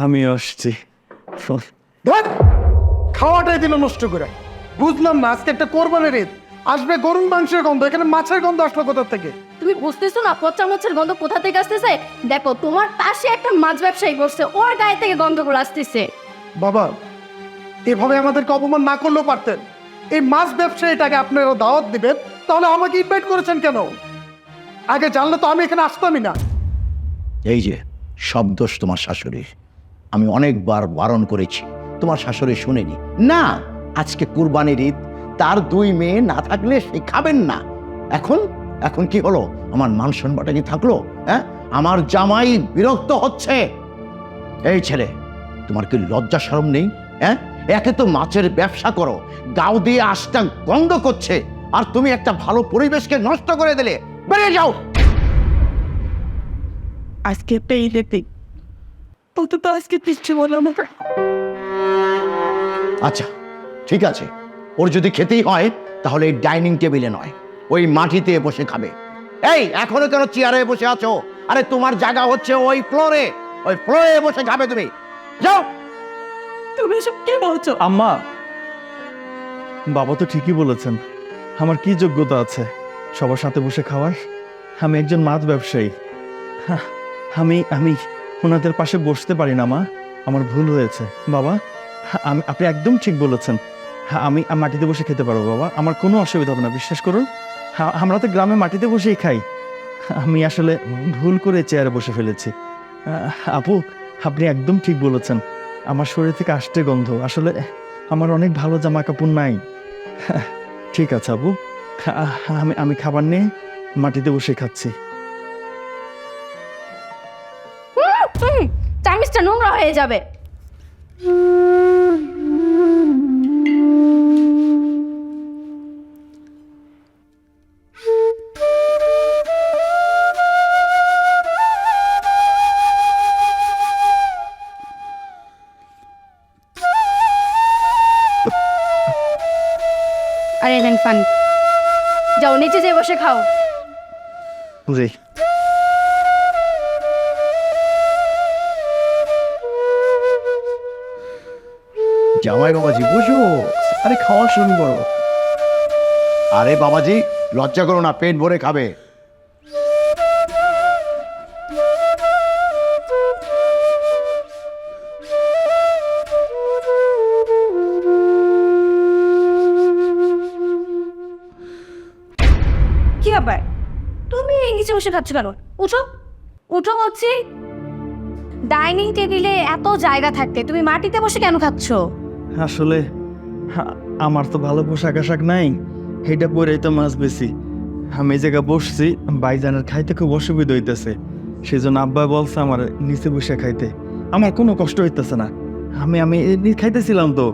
আমি আসছি। ধ্যাৎ, খাওয়াটাই দিল নষ্ট করে। বুঝলাম না, আজকে একটা কোরবানির ঈদ, আসবে গরুর মাংসের গন্ধ, এখানে মাছের গন্ধ আসলো কোথা থেকে? তুমি বুঝতেছো না পচা মাছের গন্ধ কোথা থেকে আসতেছে? দেখো তোমার পাশে একটা মাছ ব্যবসায়ী বসছে, ওর গায়ে থেকে গন্ধগুলো আসতেছে। বাবা, এভাবে আমাদেরকে অপমান না করলেও পারতেন। এই মাছ ব্যবসায়ীটাকে আপনারা দাওয়াত দিবেন, তাহলে আমাকে ইনভাইট করেছেন কেন? আগে জানলে তো আমি এখানে আসতামই না। এই যে সব দোষ তোমার শাশুড়ির। আমি অনেকবার বারণ করেছি, তোমার শাশুড়ি শুনেনি। না, আজকে কুরবানির ঈদ, তার 2 মেয়ে না থাকলে সে খাবেন না। এখন এখন কি হলো? আমার মান সম্মানটা কি থাকলো? হ্যাঁ, আমার জামাই বিরক্ত হচ্ছে। এই ছেলে, তোমার কি লজ্জা শরম নেই? হ্যাঁ, একে তো মাছের ব্যবসা করো, গাও দিয়ে আশটা গন্ধ করছে, আর তুমি একটা ভালো পরিবেশকে নষ্ট করে দিলে। বেরিয়ে যাও। আজকে একটা ঈদের দিন, তো আজকে পিছিয়ে বলো আমাকে। আচ্ছা ঠিক আছে, ওর যদি খেতেই হয় তাহলে এই ডাইনিং টেবিলে নয়, ওই মাটিতে বসে খাবে। এই এখনো কেন চেয়ারে বসে আছো? আরে তোমার জায়গা হচ্ছে ওই ফ্লোরে, ওই ফ্লোরে বসে খাবে তুমি। যাও। তুমি এসব কি বলছো? আম্মা, বাবা তো ঠিকই বলেছেন। আমার কি যোগ্যতা আছে সবার সাথে বসে খাওয়ার? আমি একজন মাছ ব্যবসায়ী। হ্যাঁ, আমি আমি ওনাদের পাশে বসতে পারি না মা, আমার ভুল হয়েছে। বাবা, আপনি একদম ঠিক বলেছেন। হ্যাঁ, আমি মাটিতে বসে খেতে পারবো বাবা, আমার কোনো অসুবিধা হবে না, বিশ্বাস করুন। হ্যাঁ, আমরা তো গ্রামে মাটিতে বসেই খাই। আমি আসলে ভুল করে চেয়ারে বসে ফেলেছি। আপু, আপনি একদম ঠিক বলেছেন। আমার শরীর থেকে আসতে গন্ধ, আসলে আমার অনেক ভালো জামা কাপড় নাই। ঠিক আছে আপু, আমি খাবার নিয়ে মাটিতে বসে খাচ্ছি। চামিচটা নোংরা হয়ে যাবে। আরে নেন পানি, যাও নিচে যেয়ে বসে খাও। জি। জামাই বাবাজি বসো, আরে খাওয়া শুরু করো। আরে বাবাজি, লজ্জা করো না, পেট ভরে খাবে। কি ব্যাপার, তুমি এই নিচে বসে খাচ্ছ কেন? উঠো উঠো বলছি। ডাইনিং টেবিলে এত জায়গা থাকতে তুমি মাটিতে বসে কেন খাচ্ছ? আসলে আমার তো ভালো পোশাক আশাক নাই, এটা পরেই তো মাছ বেশি। আমি এই জায়গায় বসছি, ভাইজানের খাইতে খুব অসুবিধা হইতেছে, সেই জন্য আব্বা বলছে আমার নিচে বসে খাইতে। আমার কোনো কষ্ট হইতেছে না, আমি আমি খাইতেছিলাম তো,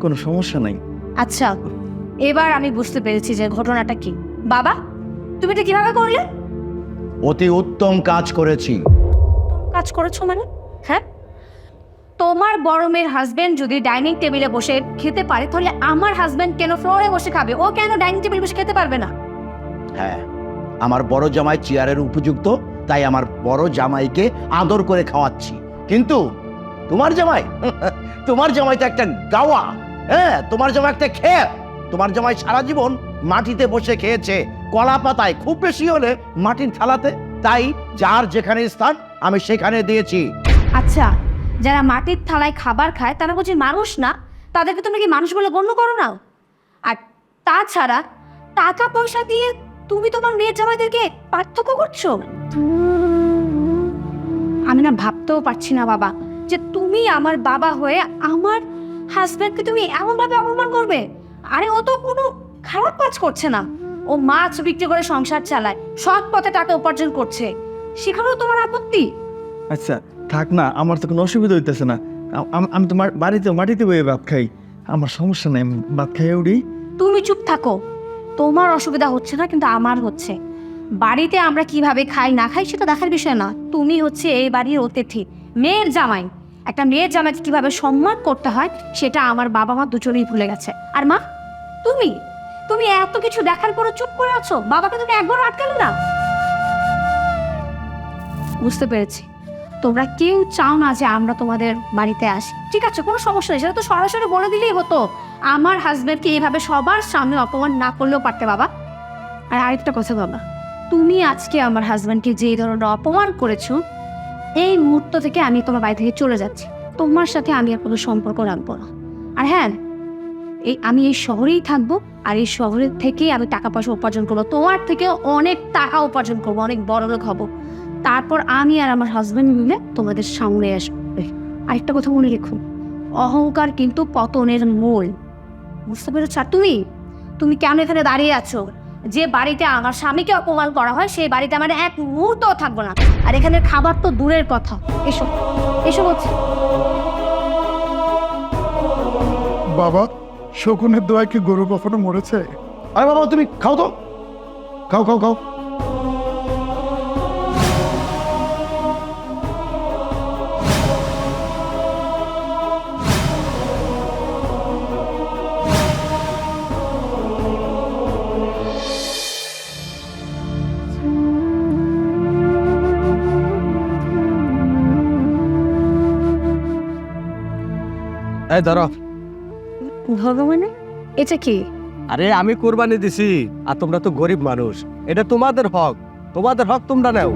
কোনো সমস্যা নাই। আচ্ছা, এবার আমি বুঝতে পেরেছি যে ঘটনাটা কি। বাবা, তুমি এটা কিভাবে করলে? অতি উত্তম কাজ করেছি। কাজ করেছো মানে? হ্যাঁ, তোমার বড় মেয়ের হাজবেন্ড যদি ডাইনিং টেবিলে বসে খেতে পারে, তাহলে আমার হাজবেন্ড কেন ফ্লোরে বসে খাবে? ও কেন ডাইনিং টেবিলে বসে খেতে পারবে না? হ্যাঁ, আমার বড় জামাই চেয়ারের উপযুক্ত, তাই আমার বড় জামাইকে আদর করে খাওয়াচ্ছি। কিন্তু তোমার জামাই তোমার জামাই তো একটা গাওয়া। হ্যাঁ, তোমার জামাই একটা খেয়ে, তোমার জামাই সারা জীবন মাটিতে বসে খেয়েছে, কলা পাতায়, খুব বেশি হলে মাটির থালাতে। তাই যার যেখানে স্থান আমি সেখানে দিয়েছি। আচ্ছা, যারা মাটির থালায় খাবার খায় তারা বুঝি মানুষ না? তাদেরকে তোমরা কি মানুষ বলে গণ্য করো না? আর তাছাড়া টাকা পয়সা দিয়ে তুমি তোমার মেয়ের জামাইদেরকে পার্থক্য করছো। আমি না ভাবতেও পারছি না বাবা, যে তুমি আমার বাবা হয়ে আমার হাজব্যান্ডকে তুমি এমনভাবে অপমান করবে। আরে ও তো কোনো খারাপ কাজ করছে না, ও মাছ বিক্রি করে সংসার চালায়, সৎ পথে টাকা উপার্জন করছে, সেখানেও তোমার আপত্তি? আচ্ছা থাক না, আমার তো কোনো অসুবিধা হইতেছে না। আমি তোমার বাড়িতে মাটিতে বয়ে ভাত খাই, আমার সমস্যা নেই, আমি ভাত খাই উঠি। তুমি চুপ থাকো, তোমার অসুবিধা হচ্ছে না, কিন্তু আমার হচ্ছে। বাড়িতে আমরা কিভাবে খাই না খাই সেটা দেখার বিষয় না। তুমি হচ্ছে এই বাড়ির অতিথি, মেয়ের জামাই। একটা মেয়ের জামাইকে কিভাবে সম্মান করতে হয় সেটা আমার বাবা মা দুজনেই ভুলে গেছে। আর মা, তুমি তুমি এত কিছু দেখার পরে চুপ করে আছো, বাবাকে তুমি একবার আটকালে না? বুঝতে পেরেছি, তোমরা কেউ চাও না যে আমরা তোমাদের বাড়িতে আসি, ঠিক আছে, কোনো সমস্যা নেই, সেটা তো সরাসরি বলে দিলেই হতো। আমার হাজব্যান্ডকে এইভাবে সবার সামনে অপমান না করলেও পারতে বাবা। আর আরেকটা কথা বাবা, তুমি আজকে আমার হাজব্যান্ডকে যে ধরনের অপমান করেছো, এই মুহূর্ত থেকে আমি তোমার বাড়ি থেকে চলে যাচ্ছি। তোমার সাথে আমি আর কোনো সম্পর্ক রাখবো না। আর হ্যাঁ, আমি এই শহরেই থাকবো, আর এই শহরের থেকেই আমি টাকা পয়সা উপার্জন করবো, তোমার থেকে অনেক টাকা উপার্জন করবো, অনেক বড় লোক হবো। তারপর আমি আর আমার হাজব্যান্ড মিলে তোমাদের সামনে আসবো। আরেকটা কথা মনে রেখো, অহংকার কিন্তু পতনের মূল, বুঝতে পেরেছ? আর তুমি কেন এখানে দাঁড়িয়ে আছো? যে বাড়িতে আমার স্বামীকে অপমান করা হয়, সেই বাড়িতে আমার এক মুহূর্তও থাকবো না। আর এখানে খাবার তো দূরের কথা। এসো এসো হচ্ছে। বাবা, শকুনের দোয়ায় কি গরু কখনো মরেছে? আরে বাবা, তুমি খাও তো, খাও খাও খাও। এই ধরো। ভগবানে, এটা কি? আরে আমি কোরবানি দিছি, আর তোমরা তো গরিব মানুষ, এটা তোমাদের হক, তোমাদের হক তোমরা নাও।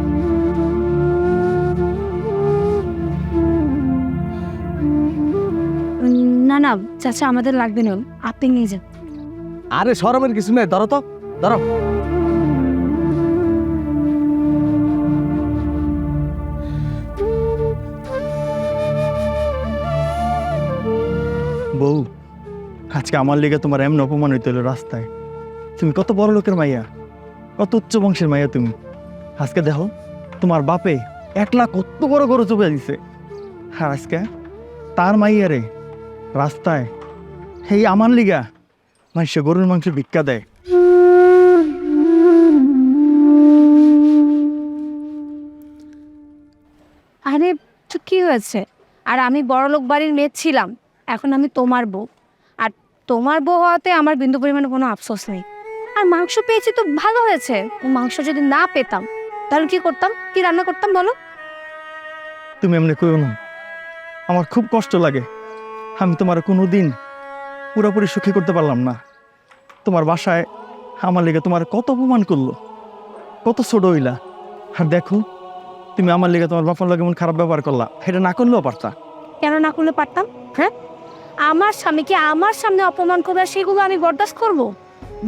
না না চাচা, আমাদের লাগবে না, আপনি নিয়ে যান। আরে শরমের কিছু নেই, ধরো তো, ধরো। বউ, আজকে আমার লিগে তোমার এমন অপমান হইতে হলো রাস্তায়। তুমি কত বড় লোকের মাইয়া, কত উচ্চ বংশের মাইয়া তুমি। আজকে দেখো তোমার বাপে 1 লাখ কত বড় গরু চুপে দিছে, আর আজকে তার মাইয়ারে রাস্তায় এই আমার লিগা মানুষে গরুর মাংস ভিক্ষা দেয়। আরে তো কি হয়েছে? আর আমি বড়লোক বাড়ির মেয়ে ছিলাম, এখন আমি তোমার বউ। আর তোমার বউ হওয়াতে আমার বিন্দু পরিমাণে কোনো আফসোস নেই। আর মাংস পেয়েছি তো ভালো হয়েছে। মাংস যদি না পেতাম তাহলে কি করতাম, কি রান্না করতাম বলো? তুমি এমনি কইও না, আমার খুব কষ্ট লাগে। আমি তোমার কোনো দিন পুরোপুরি সুখী করতে পারলাম না। তোমার বাসায় আমার লেগে তোমার কত অপমান করলো, কত ছোট হইলা। আর দেখো তুমি আমার লেগে তোমার বাপার লাগে এমন খারাপ ব্যবহার করলা, এটা না করলেও পারতা। কেন না করলে পারতাম? হ্যাঁ, আমার স্বামীকে আমার সামনে অপমান করবে, আর সেগুলো আমি বরদাস্ত করবো?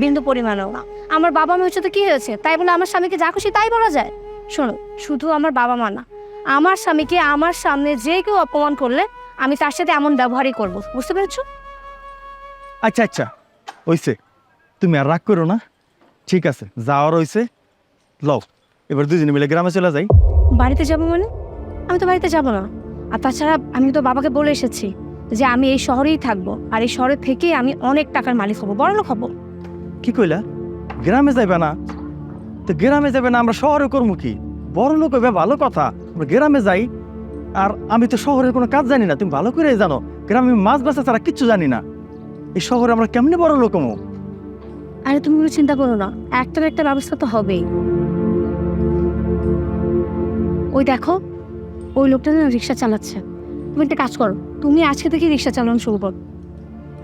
বিন্দু পরিমাণেও না। আমার বাবা মা হচ্ছে তো কি হয়েছে, তাই বলে আমার স্বামীকে যা খুশি তাই বলা যায়? শোনো, শুধু আমার বাবা মা না, আমার স্বামীকে আমার সামনে যে কেউ অপমান করলে আমি তার সাথে এমন ব্যবহারই করবো, বুঝতে পেরেছো? আচ্ছা আচ্ছা, হইছে, তুমি আর রাগ করো না। ঠিক আছে, যাওয়ার হইছে, লও এবার দুজনে মিলে গ্রামে চলে যাই। বাড়িতে যাবো মানে? আমি তো বাড়িতে যাব না। আর তাছাড়া আমি তো বাবাকে বলে এসেছি যে আমি এই শহরেই থাকবো, আর এই শহরের থেকে আমি অনেক টাকার মালিক হবো, বড়লোক হবো। কি কইলা? গ্রামে যাবে না? তো গ্রামে যাবে না, আমরা শহরে করবো কি? বড় লোক হইবে ভালো কথা, আমরা গ্রামে যাই। আর আমি তো শহরের কোনো কাজ জানি না, তুমি ভালো করে জানো। গ্রামে মাছ বেচা ছাড়া কিচ্ছু জানি না। এই শহরে আমরা কেমনে বড় লোক হবো? আরে তুমি কোনো চিন্তা করো না, একটা না একটা ব্যবস্থা তো হবেই। ওই দেখো, ওই লোকটা না রিক্সা চালাচ্ছে। তুমি একটা কাজ করো, তুমি আজকে থেকে রিক্সা চালানো শুরু করো।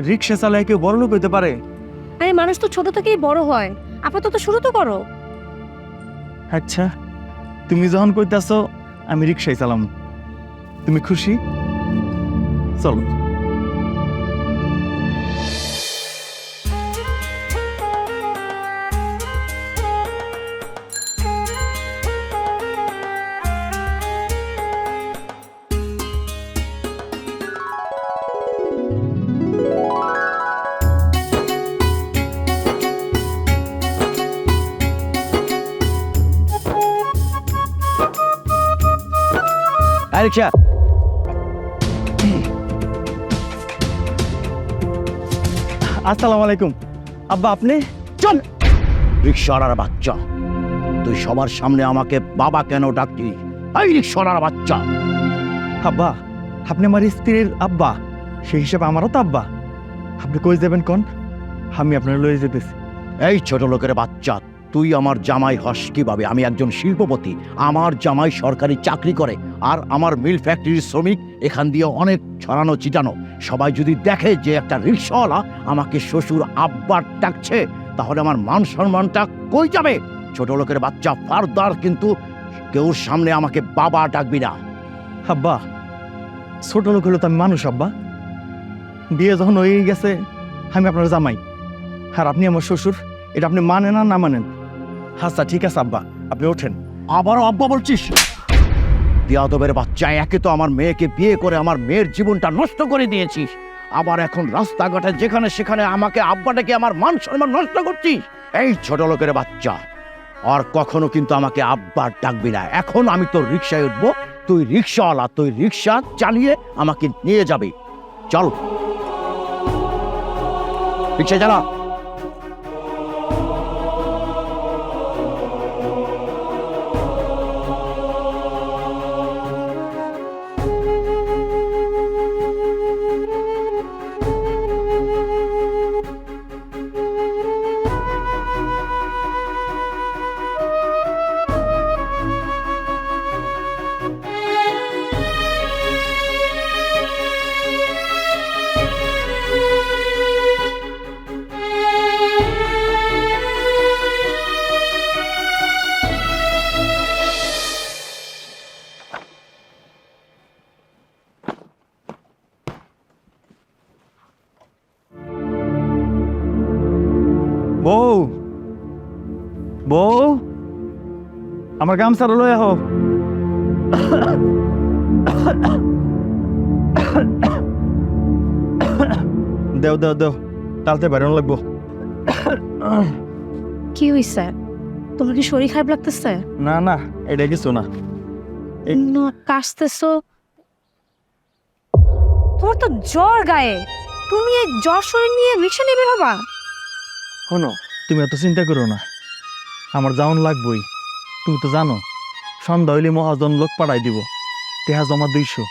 রিক্সা চালায় কেউ বড় লোক হইতে পারে? আরে মানুষ তো ছোট থেকেই বড় হয়, আপাতত শুরু তো করো। আচ্ছা, তুমি যখন কইতাছো আমি রিক্সায় চালাম, তুমি খুশি? চলো। এই রিক্সা, আসসালামু আলাইকুম। আব্বা আপনি? চল। রিক্সাওয়ালার বাচ্চা, তুই সবার সামনে আমাকে বাবা কেন ডাকলি? এই রিক্সাওয়ালার বাচ্চা! আব্বা, আপনি আমার স্ত্রীর আব্বা, সেই হিসাবে আমারও তো আব্বা। আপনি কই যাবেন কোন? আমি আপনার লয়ে যেতেছি। এই ছোট লোকের বাচ্চা, তুই আমার জামাই হস কিভাবে? আমি একজন শিল্পপতি, আমার জামাই সরকারি চাকরি করে, আর আমার মিল ফ্যাক্টরির শ্রমিক, এখান দিয়ে অনেক ছড়ানো ছিটানো। সবাই যদি দেখে যে একটা রিক্সাওয়ালা আমাকে শ্বশুর আব্বার ডাকছে, তাহলে আমার মান সম্মানটা কই যাবে? ছোট লোকের বাচ্চা, ফারদার কিন্তু কেউ সামনে আমাকে বাবা ডাকবি না। আব্বা, ছোট লোক হলো তো আমি মানুষ আব্বা। বিয়ে যখন হয়ে গেছে আমি আপনার জামাই, আর আপনি আমার শ্বশুর। এটা আপনি মানেন আর না মানেন। আচ্ছা ঠিক আছে আব্বা, আপনি ওঠেন। আবারও আব্বা বলছিস? বিয়াদবের বাচ্চা, একে তো আমার মেয়েকে বিয়ে করে আমার মেয়ের জীবনটা নষ্ট করে দিয়েছিস, আবার এখন রাস্তাঘাটে যেখানে সেখানে আমাকে আব্বা ডেকে আমার মান সম্মান নষ্ট করছিস। এই ছোট লোকের বাচ্চা, আর কখনো কিন্তু আমাকে আব্বা ডাকবি না। এখন আমি তোর রিক্সায় উঠবো, তুই রিক্সাওয়ালা, তুই রিক্সা চালিয়ে আমাকে নিয়ে যাবি। চল, রিক্সা চালা। বউ, বউ, আমার গামছাটা লয়ে আহ। দেও দেও দেও, তালতে বেরোনো লাগবো। কি হইছে? তোমার কি শরীর খারাপ লাগতেছে? না না, এটা কিছু না। না কাশতেছো? তোমার তো জ্বর গায়ে, তুমি এই জ্বর শরীর নিয়ে রিক্সা নিয়ে বের হবা? শোনো, তুমি এত চিন্তা করো না, আমার যাওন লাগবই। তুমি তো জানো সন্ধ্যা হইলে মহাজন লোক পাঠাই দিব, টেহা জমা 200।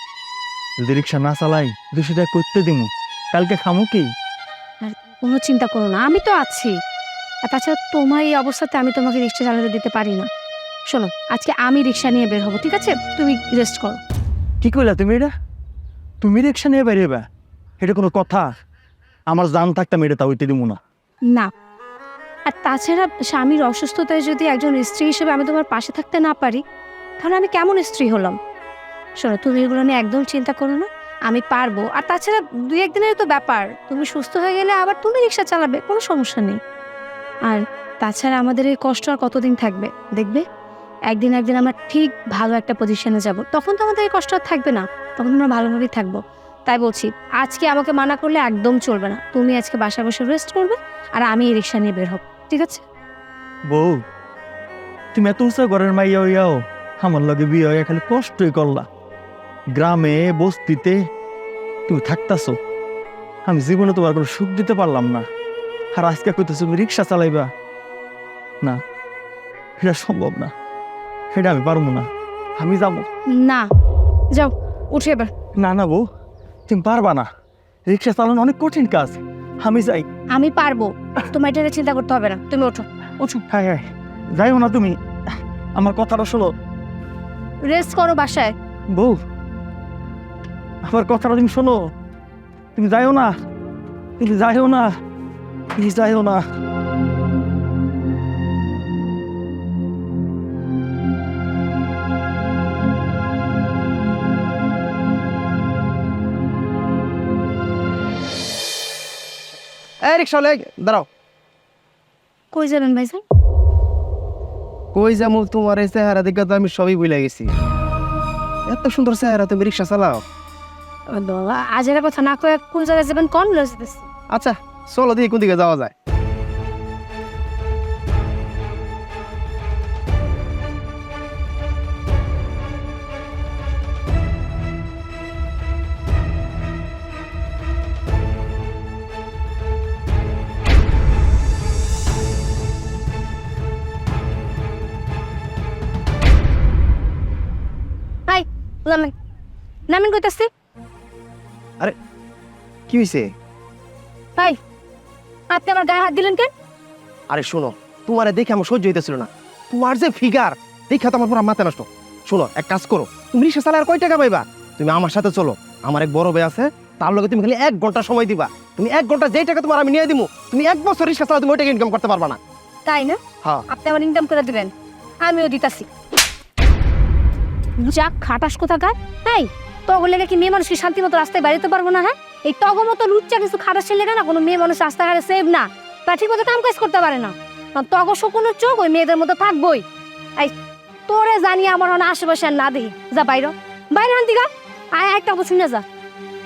যদি রিক্সা না চালাই 200 টাকা করতে দিমু, কালকে খামু কি? আর কোনো চিন্তা করো না, আমি তো আছি। আর তাছাড়া তোমার এই অবস্থাতে আমি তোমাকে রিক্সা চালাতে দিতে পারি না। শোনো, আজকে আমি রিক্সা নিয়ে বের হবো, ঠিক আছে? তুমি রেস্ট করো। কি কইলা তুমি এটা? তুমি রিক্সা নিয়ে বেরিয়েবা? এটা কোনো কথা? আমার জান থাকতাম এটা তা হইতে দিব না। না, আর তাছাড়া স্বামীর অসুস্থতায় যদি একজন স্ত্রী হিসেবে আমি তোমার পাশে থাকতে না পারি, তাহলে আমি কেমন স্ত্রী হলাম? শোনো, তুমি এগুলো নিয়ে একদম চিন্তা করো না, আমি পারবো। আর তাছাড়া 2-1 দিনের তো ব্যাপার, তুমি সুস্থ হয়ে গেলে আবার তুমি রিক্সা চালাবে, কোনো সমস্যা নেই। আর তাছাড়া আমাদের এই কষ্ট আর কতদিন থাকবে দেখবে? একদিন আমরা ঠিক ভালো একটা পজিশনে যাব, তখন তো আমাদের এই কষ্ট আর থাকবে না, তখন আমরা ভালোভাবেই থাকবো। তাই বলছি, আজকে আমাকে মানা করলে একদম চলবে না। তুমি আজকে বাসায় বসে রেস্ট করবে, আর আমি এই রিক্সা নিয়ে বের হব, ঠিক আছে? বউ, তুমি এত উঁচা ঘরের মাইয়া হইয়াও আমার লগে বিয়ে হইয়া খালি কষ্টই করলা। গ্রামে বস্তিতে তুমি থাকতাছো, আমি জীবনে তোমার কোনো সুখ দিতে পারলাম না। আর আজকে কইতেছো তুমি রিক্সা চালাইবা? না, এটা সম্ভব না, এটা আমি পারবো না। আমি যাবো না, যাও, উঠে এবার। না। না বউ, তুমি পারবা না, রিক্সা চালানো অনেক কঠিন কাজ। আমি যাই। আমি পারবো, তোমার এটা নিয়ে চিন্তা করতে হবে না, তুমি ওঠো, ওঠো। হ্যাঁ হ্যাঁ, যাইও না তুমি, আমার কথাটা শোনো। রেস্ট করো বাসায়। বউ, আমার কথাটা তুমি শোনো, তুমি যাইও না, তুমি যাইও না, প্লিজ যাইও না। এই রিক্সাওয়ালা, দাঁড়াও। কই যাবেন ভাইজান? কই যাবো? তোমার এই চেহারা দেখে তো আমি সবই ভুলে গেছি। এত সুন্দর চেহারা, তুমি রিক্সা চালাও? আজের কথা না কয়ে কোন জায়গায় যাবেন কোন লজ দিস? আচ্ছা চলো দেখি কোন দিকে যাওয়া যায়। হাই, নামেন, নামেন কইতাছি। কি হয়েছে? হাই, আপনি আমার গায়ে হাত দিলেন কেন? আরে শোনো, তোমার দেখে আমার সহ্য হইতেছিল না। তোমার যে ফিগার দেখে তো আমার পুরো মাথা নষ্ট। শোনো, এক কাজ করো, তুমি রিক্সা চালায় আর কয় টাকা পাইবা? তুমি আমার সাথে চলো, আমার এক বড় ভাই আছে, তার লগে তুমি খালি 1 ঘন্টা সময় দিবা। তুমি 1 ঘন্টা যেই টাকা তোমার আমি নিয়ে দিবো, তুমি 1 বছর রিক্সা চালা তুমি ওই টাকা ইনকাম করতে পারবা না। তাই না? হ্যাঁ। আপনি আমার ইনকাম করে দিবেন, আমিও দিতাছি। যাক খাটাস কোথাকার। এই তগর লেগে কি মেয়ে মানুষকে শান্তি মতো রাস্তায় বেরোতে পারবো না? হ্যাঁ, এই তগর মতো লুচ্চা কিছু খাটাসের লেগে না কোনো মেয়ে মানুষ রাস্তাঘাটে সেভ না, তা ঠিক মতো কাম কাজ করতে পারে না। কারণ তগর শকুনের চোখ ওই মেয়েদের মতো থাকবোই। এই তোরে জানি আমার আশেপাশে আর না দেখি, যা বাইরে বাইরে আনতি গা। আয় একটা কথা শুনে যা,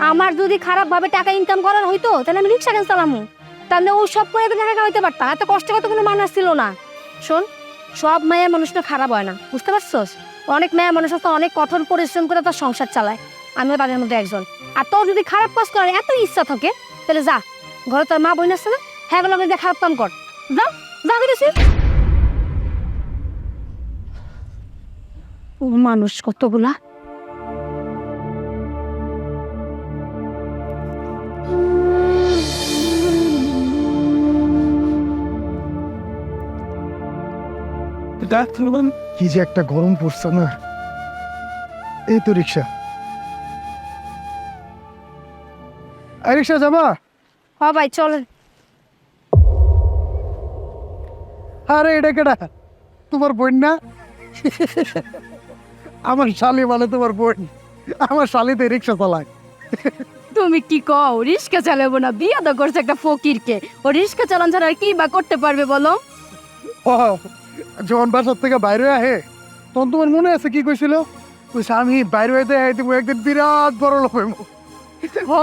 আমার যদি খারাপ ভাবে টাকা ইনকাম করার হইতো তাহলে আমি রিক্সা কেন চালামু? তাহলে ও সব করে তো টাকা হইতে পারতাম, এত কষ্ট কত কোনো মানুষ ছিল না। শোন, সব মায়ের মানুষটা খারাপ হয় না, বুঝতে পারছস? অনেক মেয়ের মানুষ আছে অনেক কঠোর পরিশ্রম করে তার সংসার চালায়, আমিও তাদের মধ্যে একজন। আর তোর যদি খারাপ কাজ করার এত ইচ্ছা থাকে তাহলে যা, ঘরে তোর মা বোন আছে না, হ্যাঁ বলে যে খারাপ কাম কর, যা যা করেছি। ও মানুষ কতগুলা। কি যে একটা গরম পড়ছে না। এই তো রিক্সা, এই রিক্সা যাবা? হ ভাই চলেন। আরে এটা কেডা? তোমার বোন না? আমার শালি মানে তোমার বোন। আমার শালিতে রিক্সা চালায়। তুমি কি কও? রিক্সা চালাবো না? বিয়া তো করছে একটা ফকিরকে, ও রিক্সা চালান ছাড়া আর কি বা করতে পারবে বলো? ও যখন বাসার থেকে বাইরে আহে তখন তোমার মনে আছে কি কইছিল? কইছে আমি বাইরে হইতে তুমি একদিন বিরাট বড় লোক হইব। ও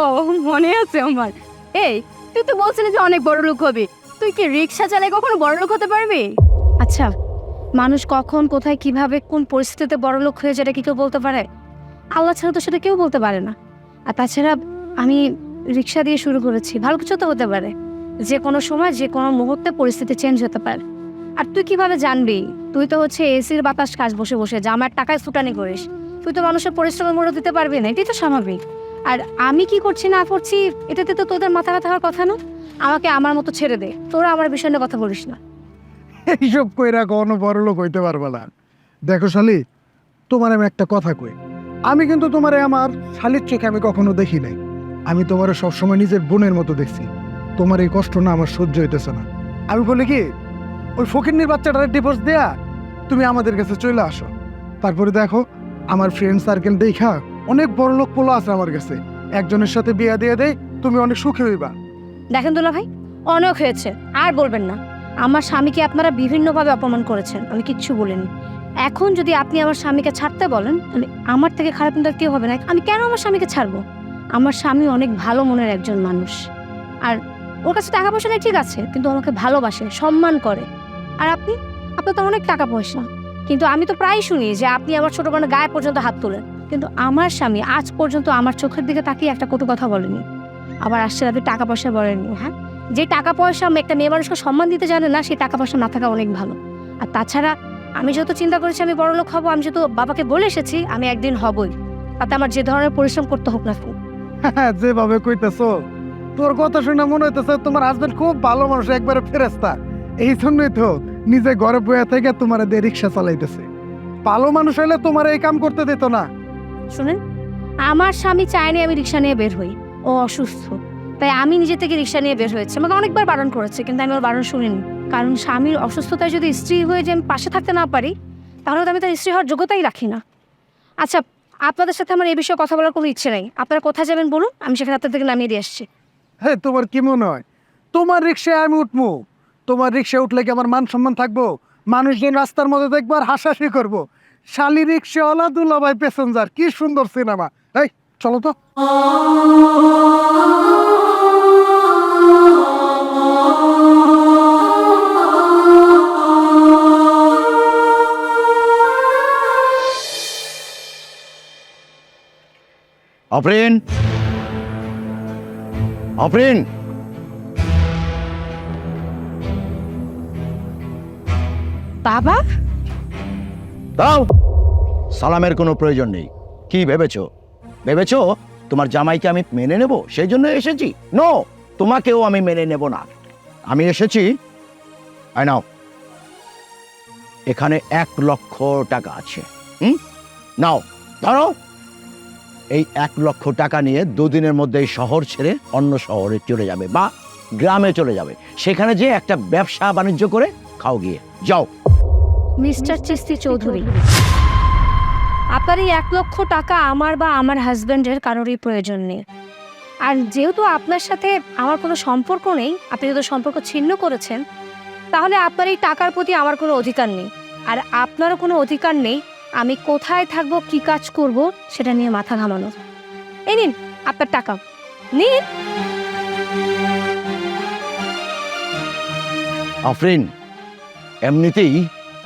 মনে আছে আমার। এই তুই তো বলছিলি যে অনেক বড় লোক হবি, তুই কি রিক্সা চালায় কখনো বড় লোক হতে পারবি? আচ্ছা, মানুষ কখন কোথায় কিভাবে কোন পরিস্থিতিতে বড় লোক হয়ে যায় এটা কি কেউ বলতে পারে? আল্লাহ ছাড়া তো সেটা কেউ বলতে পারে না। আর তাছাড়া আমি রিক্সা দিয়ে শুরু করেছি, ভালো কিছু তো হতে পারে, যে কোনো সময় যে কোনো মুহূর্তে পরিস্থিতি চেঞ্জ হতে পারে। আর তুই কিভাবে জানবি? তুই তো হচ্ছে এসির বাতাস খাস বসে বসে, জামার টাকায় ছুটানি করিস, তুই তো মানুষের পরিশ্রমের মূল্য দিতে পারবি না, এটাই তো স্বাভাবিক। আর আমি কি করছি না করছি এটাতে তো তোদের মাথা ব্যথা হওয়ার কথা না। আমাকে আমার মতো ছেড়ে দে, তোরা আমার বিষয় নিয়ে কথা বলিস না। এইসব কইরা কোনো বড় লোক হইতে পারবে না। দেখো শালি, তোমার আমি একটা কথা কই, আমি কিন্তু তোমারে আমার শালির চোখে আমি কখনো দেখি নাই। আমি তোমারে সবসময় নিজের বোনের মতো দেখছি। তোমার এই কষ্ট না আমার সহ্য হইতেছে না। আমি বলি কি, ওই ফকিন্নির বাচ্চাটার ডিভোর্স দেয়া তুমি আমাদের কাছে চলে আসো। তারপরে দেখো আমার ফ্রেন্ড সার্কেল দেখা অনেক বড় লোক পোলা আছে আমার কাছে, একজনের সাথে বিয়া দিয়ে দেয়, তুমি অনেক সুখী হইবা। দেখেন দুলা ভাই, অনেক হয়েছে, আর বলবেন না। আমার স্বামীকে আপনারা বিভিন্নভাবে অপমান করেছেন, আমি কিচ্ছু বলিনি। এখন যদি আপনি আমার স্বামীকে ছাড়তে বলেন তাহলে আমার থেকে খারাপ কিন্তু আর কেউ হবে না। আমি কেন আমার স্বামীকে ছাড়বো? আমার স্বামী অনেক ভালো মনের একজন মানুষ, আর ওর কাছে টাকা পয়সা নেই ঠিক আছে, কিন্তু আমাকে ভালোবাসে, সম্মান করে। আর আপনার তো অনেক টাকা পয়সা, কিন্তু আমি তো প্রায় শুনি যে আপনি আমার ছোট বোনের গায়ে পর্যন্ত হাত তোলেন, কিন্তু আমার স্বামী আজ পর্যন্ত আমার চোখের দিকে তাকিয়ে একটা কটু কথা বলেনি। আবার আসছে আপনি টাকা পয়সা বলেননি। হ্যাঁ, যে টাকা পয়সা একটা মেয়ে মানুষকে সম্মান দিতে জানে না, সেই টাকা পয়সা না থাকা অনেক ভালো। আর তাছাড়া আমি যত চিন্তা করেছি আমি বড়লোক হব, আমি যেহেতু বাবাকে বলে এসেছি আমি একদিন হবই, তাতে আমার যে ধরনের পরিশ্রম করতে হোক না। যেভাবে কইতেছো, তোর কথা শুনে মনে হইতেছে তোমার হাজবেন্ড খুব ভালো মানুষ, একবারে ফেরেস্তা। এই জন্যই তো নিজে ঘরে বইয়া থেকে তোমার দিয়ে রিক্সা চালাইতেছে। ভালো মানুষ হইলে তোমার এই কাম করতে দিত না। শুনেন, আমার স্বামী চায়নি আমি রিক্সা নিয়ে বের হই, ও অসুস্থ, তাই আমি নিজে থেকে রিক্সা নিয়ে বের হয়েছে। আমাকে অনেকবার বারণ করেছে, কিন্তু আমি ওর বারণ শুনিনি। কারণ স্বামীর অসুস্থতায় যদি স্ত্রী হয়ে যে আমি পাশে থাকতে না পারি, তাহলে তো আমি তার স্ত্রী হওয়ার যোগ্যতাই রাখি না। আচ্ছা, আপনাদের সাথে আমার এই বিষয়ে কথা বলার কোনো ইচ্ছে নেই। আপনারা কোথায় যাবেন বলুন, আমি সেখানে আপনাদের থেকে নামিয়ে দিয়ে আসছি। হ্যাঁ, তোমার কি মনে হয় তোমার রিক্সায় আমি উঠবো? তোমার রিক্সায় উঠলে কি আমার মান সম্মান থাকবো? মানুষজন রাস্তার মধ্যে দেখবো আর হাসাহাসি করবো। শালি রিক্সাওয়ালা, দুলাভাই প্যাসেঞ্জার, কি সুন্দর সিনেমা। এই চলো তো। অফরিন, অফরিন, বাবা, দাও। সালামের কোনো প্রয়োজন নেই। কি ভেবেছো তোমার জামাইকে আমি মেনে নেব সেই জন্য এসেছি? নো, তোমাকেও আমি মেনে নেব না। আমি এসেছি, আই নাও এখানে 1,00,000 টাকা আছে। নাও ধরো, এই 1,00,000 টাকা নিয়ে 2 দিনের মধ্যে এই শহর ছেড়ে অন্য শহরে চলে যাবে বা গ্রামে চলে যাবে। সেখানে যে একটা ব্যবসা বাণিজ্য করে খাও গিয়ে, যাও। মিস্টার চিস্তি চৌধুরী, আপনার এই 1,00,000 টাকা আমার বা আমার হাজব্যান্ডের কারোরই প্রয়োজন নেই। আর যেহেতু আপনার সাথে আমার কোনো সম্পর্ক নেই, আপনি যেহেতু সম্পর্ক ছিন্ন করেছেন, তাহলে আপনার এই টাকার প্রতি আমার কোনো অধিকার নেই। আর আপনারও কোনো অধিকার নেই আমি কোথায় থাকবো, কি কাজ করব সেটা নিয়ে মাথা ঘামানোর। এই নিন আপনার টাকা, নিন। আফরিন, এমনিতেই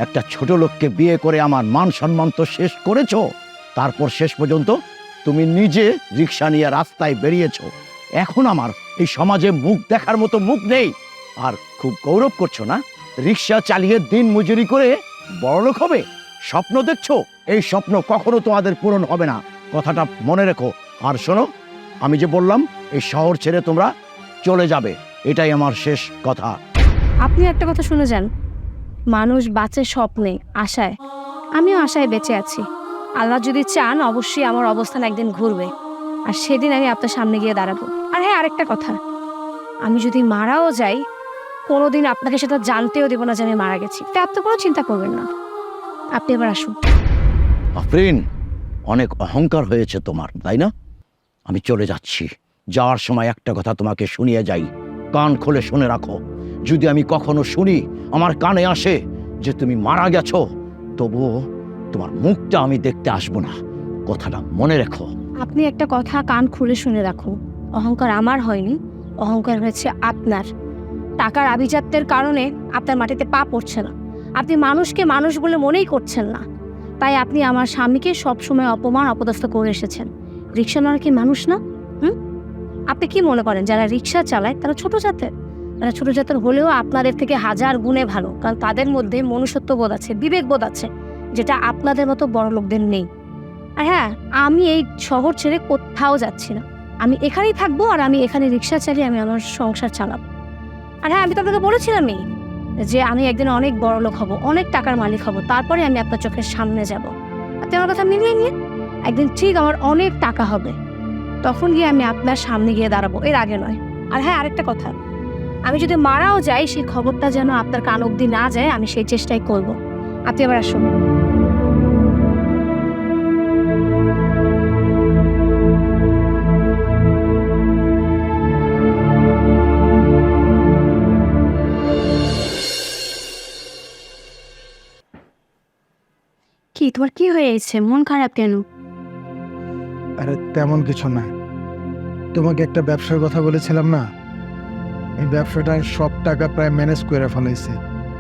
একটা ছোট লোককে বিয়ে করে আমার মান সম্মান তো শেষ করেছো, তারপর শেষ পর্যন্ত তুমি নিজে রিক্সা নিয়ে রাস্তায় বেরিয়েছো। এখন আমার এই সমাজে মুখ দেখার মতো মুখ নেই। আর খুব গৌরব করছো না, রিক্সা চালিয়ে দিন মজুরি করে বড়লোক হবে স্বপ্ন দেখছো। এই স্বপ্ন কখনো তোমাদের পূরণ হবে না, কথাটা মনে রেখো। আর শোনো, আমি যে বললাম এই শহর ছেড়ে তোমরা চলে যাবে, এটাই আমার শেষ কথা। আপনি একটা কথা শুনে যান, মানুষ বাঁচে স্বপ্নে, আশায়। আমিও আশায় বেঁচে আছি। আল্লাহ যদি চান অবশ্যই আমার অবস্থান একদিন ঘুরবে, আর সেদিন আমি আপনার সামনে গিয়ে দাঁড়াবো। আর হ্যাঁ, আরেকটা কথা, আমি যদি মারাও যাই কোনোদিন আপনাকে সেটা জানতেও দেবো না যে আমি মারা গেছি। তা আপনি কোনো চিন্তা করবেন না। আপনি এবার আসুন। আফরিন, অনেক অহংকার হয়েছে তোমার, তাই না? আমি চলে যাচ্ছি। যাওয়ার সময় একটা কথা তোমাকে শুনিয়ে যাই, কান খুলে শুনে রাখো। যদি আমি কখনো শুনি, আমার কানে আসে যে তুমি মারা গেছো, তবুও তোমার মুখটা আমি দেখতে আসবো না, কথাটা মনে রেখো। আপনি একটা কথা কান খুলে শুনে রাখুন, অহংকার আমার হয়নি, অহংকার হয়েছে আপনার। টাকার আভিজাত্যের কারণে আপনার মাটিতে পা পড়ছে না, আপনি মানুষকে মানুষ বলে মনেই করছেন না। তাই আপনি আমার স্বামীকে সবসময় অপমান অপদস্থ করে এসেছেন। রিক্সা নেওয়ার কি মানুষ না? আপনি কি মনে করেন যারা রিক্সা চালায় তারা ছোট জাতের? তারা ছোট জাতের হলেও আপনাদের থেকে 1000 গুণে ভালো, কারণ তাদের মধ্যে মনুষ্যত্ববোধ আছে, বিবেকবোধ আছে, যেটা আপনাদের মতো বড় লোকদের নেই। আর হ্যাঁ, আমি এই শহর ছেড়ে কোথাও যাচ্ছি না, আমি এখানেই থাকবো। আর আমি এখানে রিক্সা চালিয়ে আমি আমার সংসার চালাবো। আর হ্যাঁ, আমি তো আপনাকে বলেছিলামই যে আমি একদিন অনেক বড় লোক হব, অনেক টাকার মালিক হব, তারপরে আমি আপনার চোখের সামনে যাব। আপনি আমার কথা মিলিয়ে নিয়ে, একদিন ঠিক আমার অনেক টাকা হবে, তখন গিয়ে আমি আপনার সামনে গিয়ে দাঁড়াবো, এর আগে নয়। আর হ্যাঁ, আরেকটা কথা, আমি যদি মারাও যাই সেই খবরটা যেন আপনার কান অবধি না যায়, আমি সেই চেষ্টাই করব। আপনি আবার আসুন। কি তোমার কি হয়েছে? মন খারাপ কেন? আরে তেমন কিছু না, তোমাকে একটা ব্যবসার কথা বলেছিলাম না, এই ব্যবসাটায় সব টাকা প্রায় ম্যানেজ করে ফেলাইছে,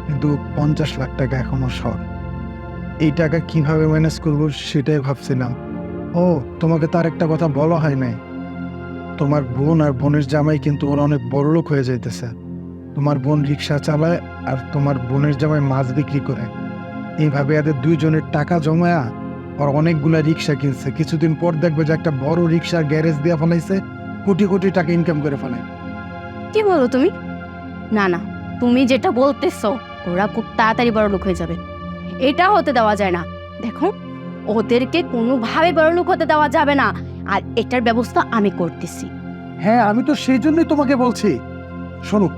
কিন্তু 50 লাখ টাকা এখনো শর্ট। এই টাকা কিভাবে ম্যানেজ করব সেটাই ভাবছিলাম। ও, তোমাকে তার একটা কথা বলা হয় নাই, তোমার বোন আর বোনের জামাই কিন্তু ওরা অনেক বড় লোক হয়ে যাইতেছে। তোমার বোন রিক্সা চালায় আর তোমার বোনের জামাই মাছ বিক্রি করে। এইভাবে এদের দুইজনের টাকা জমায়া আর অনেকগুলা রিক্সা কিনছে। কিছুদিন পর দেখবে যে একটা বড় রিক্সার গ্যারেজ দিয়ে ফেলাইছে, কোটি কোটি টাকা ইনকাম করে ফেলায়। কি বলো তুমি? না না, তুমি যেটা বলতেছো ওরা খুব তাড়াতাড়ি বড় লোক হয়ে যাবে, এটা হতে দেওয়া যায় না। দেখো, ওদেরকে কোনোভাবে বড় লোক হতে দেওয়া যাবে না, আর এটার ব্যবস্থা আমি করতেছি। হ্যাঁ, আমি তো সেই জন্যই তোমাকে বলছি। শোনো,